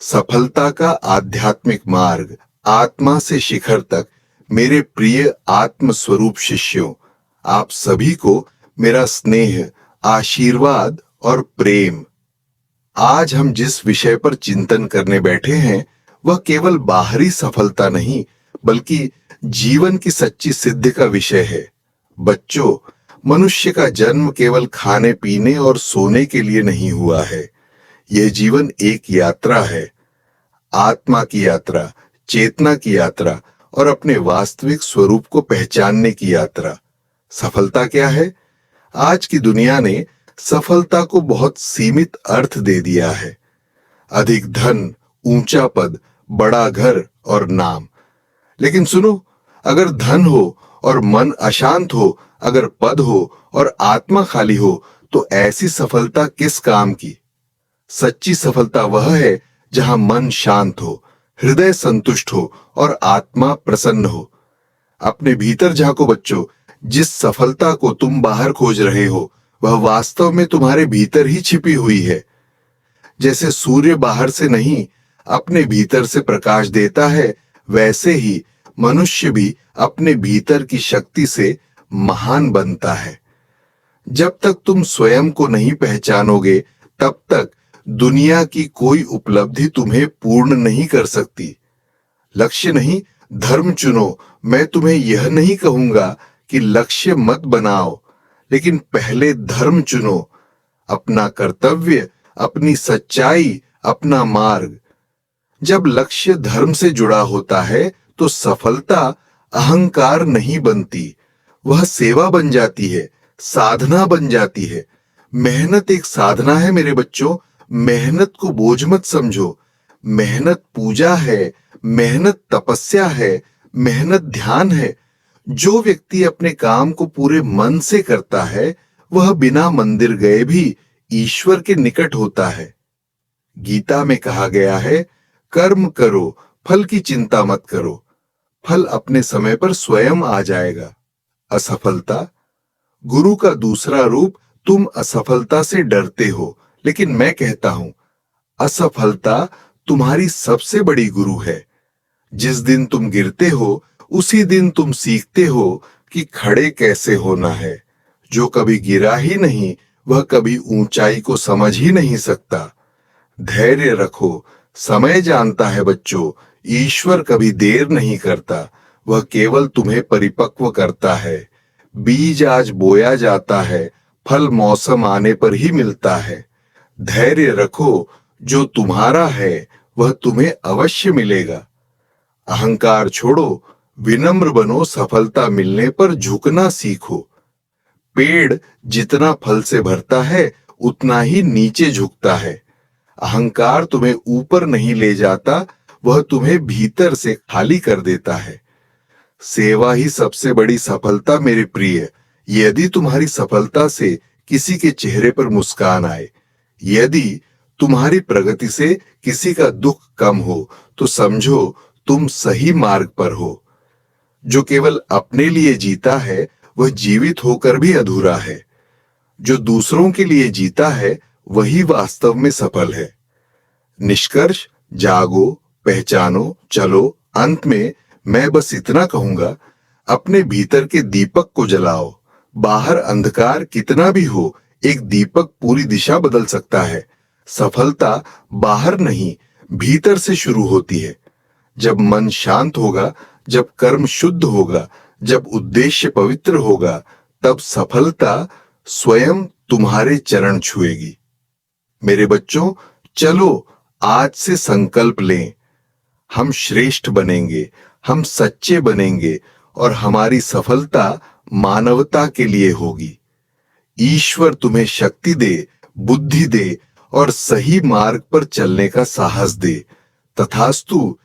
सफलता का आध्यात्मिक मार्ग, आत्मा से शिखर तक। मेरे प्रिय आत्म स्वरूप शिष्यों, आप सभी को मेरा स्नेह, आशीर्वाद और प्रेम। आज हम जिस विषय पर चिंतन करने बैठे हैं वह केवल बाहरी सफलता नहीं, बल्कि जीवन की सच्ची सिद्धि का विषय है। बच्चों, मनुष्य का जन्म केवल खाने पीने और सोने के लिए नहीं हुआ है। यह जीवन एक यात्रा है, आत्मा की यात्रा, चेतना की यात्रा और अपने वास्तविक स्वरूप को पहचानने की यात्रा। सफलता क्या है? आज की दुनिया ने सफलता को बहुत सीमित अर्थ दे दिया है। अधिक धन, ऊंचा पद, बड़ा घर और नाम। लेकिन सुनो, अगर धन हो और मन अशांत हो, अगर पद हो और आत्मा खाली हो, तो ऐसी सफलता किस काम की? सच्ची सफलता वह है जहां मन शांत हो, हृदय संतुष्ट हो और आत्मा प्रसन्न हो। अपने भीतर झांको बच्चों, जिस सफलता को तुम बाहर खोज रहे हो वह वास्तव में तुम्हारे भीतर ही छिपी हुई है। जैसे सूर्य बाहर से नहीं, अपने भीतर से प्रकाश देता है, वैसे ही मनुष्य भी अपने भीतर की शक्ति से महान बनता है। जब तक तुम स्वयं को नहीं पहचानोगे, तब तक दुनिया की कोई उपलब्धि तुम्हें पूर्ण नहीं कर सकती। लक्ष्य नहीं, धर्म चुनो। मैं तुम्हें यह नहीं कहूंगा कि लक्ष्य मत बनाओ, लेकिन पहले धर्म चुनो, अपना कर्तव्य, अपनी सच्चाई, अपना मार्ग। जब लक्ष्य धर्म से जुड़ा होता है तो सफलता अहंकार नहीं बनती, वह सेवा बन जाती है, साधना बन जाती है। मेहनत एक साधना है मेरे बच्चों। मेहनत को बोझ मत समझो। मेहनत पूजा है, मेहनत तपस्या है, मेहनत ध्यान है। जो व्यक्ति अपने काम को पूरे मन से करता है वह बिना मंदिर गए भी ईश्वर के निकट होता है। गीता में कहा गया है, कर्म करो, फल की चिंता मत करो, फल अपने समय पर स्वयं आ जाएगा। असफलता, गुरु का दूसरा रूप। तुम असफलता से डरते हो, लेकिन मैं कहता हूं, असफलता तुम्हारी सबसे बड़ी गुरु है। जिस दिन तुम गिरते हो उसी दिन तुम सीखते हो कि खड़े कैसे होना है। जो कभी गिरा ही नहीं वह कभी ऊंचाई को समझ ही नहीं सकता। धैर्य रखो, समय जानता है बच्चों। ईश्वर कभी देर नहीं करता, वह केवल तुम्हें परिपक्व करता है। बीज आज बोया जाता है, फल मौसम आने पर ही मिलता है। धैर्य रखो, जो तुम्हारा है वह तुम्हें अवश्य मिलेगा। अहंकार छोड़ो, विनम्र बनो, सफलता मिलने पर झुकना सीखो। पेड़ जितना फल से भरता है उतना ही नीचे झुकता है। अहंकार तुम्हें ऊपर नहीं ले जाता, वह तुम्हें भीतर से खाली कर देता है। सेवा ही सबसे बड़ी सफलता मेरे प्रिय। यदि तुम्हारी सफलता से किसी के चेहरे पर मुस्कान आए, यदि तुम्हारी प्रगति से किसी का दुख कम हो, तो समझो तुम सही मार्ग पर हो। जो केवल अपने लिए जीता है वह जीवित होकर भी अधूरा है। जो दूसरों के लिए जीता है वही वास्तव में सफल है। निष्कर्ष, जागो, पहचानो, चलो। अंत में मैं बस इतना कहूंगा, अपने भीतर के दीपक को जलाओ। बाहर अंधकार कितना भी हो, एक दीपक पूरी दिशा बदल सकता है। सफलता बाहर नहीं, भीतर से शुरू होती है। जब मन शांत होगा, जब कर्म शुद्ध होगा, जब उद्देश्य पवित्र होगा, तब सफलता स्वयं तुम्हारे चरण छुएगी। मेरे बच्चों, चलो आज से संकल्प लें, हम श्रेष्ठ बनेंगे, हम सच्चे बनेंगे और हमारी सफलता मानवता के लिए होगी। ईश्वर तुम्हें शक्ति दे, बुद्धि दे और सही मार्ग पर चलने का साहस दे। तथास्तु।